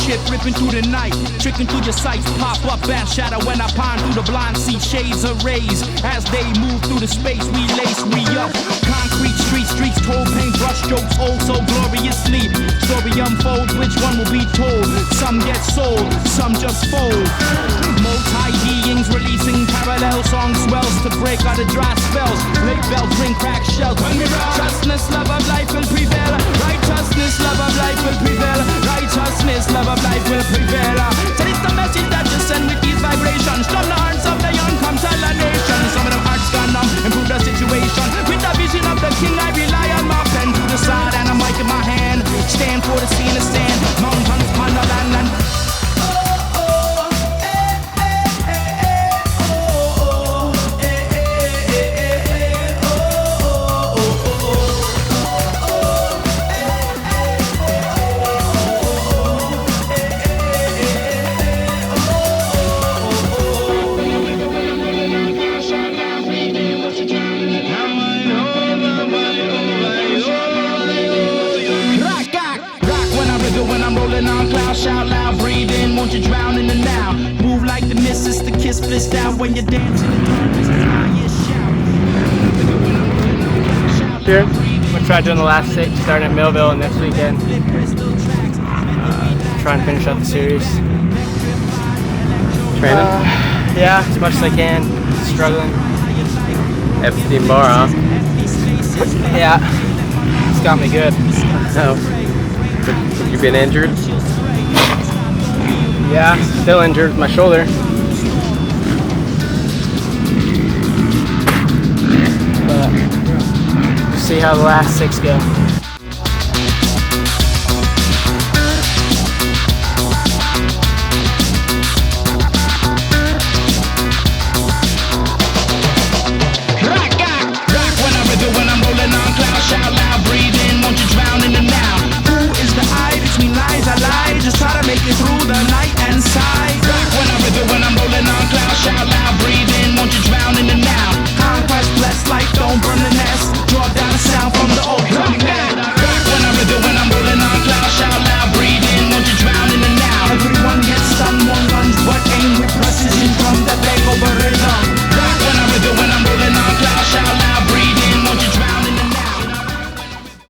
shit ripping through the night, tricking through your sights, pop up and shadow when I pine through the blind, see shades of rays as they move through the space. We lace, we up, concrete streets, told paintbrush jokes, oh so gloriously. Story unfolds, which one will be told? Some get sold, some just fold. Multi-beings releasing parallel songs, swells to break out the dry spells. Lake bells ring, crack shells. When we righteousness, love of life will prevail. Righteousness, love of life will prevail. Righteousness, love of life will prevail. So it's the message that you send with these vibrations. From the hearts of the young come tell the nation. Some of them hearts gone numb, improve the situation. With the vision of the king, I rely on my pen to the side and a mic in my hand. Stand for the sea and the stand. Mountains, upon the land and shout loud, breathe in, won't you drown in the now? Move like the missus, the kiss blissed out when you're dancing. Sure. I'm gonna try doing the last 6, starting at Millville and next weekend. Trying to finish up the series. Training? Yeah, as much as I can. Struggling. Epstein Barr, huh? Yeah, it's got me good. Oh. Have you been injured? Yeah, still injured with my shoulder. But we'll see how the last 6 go.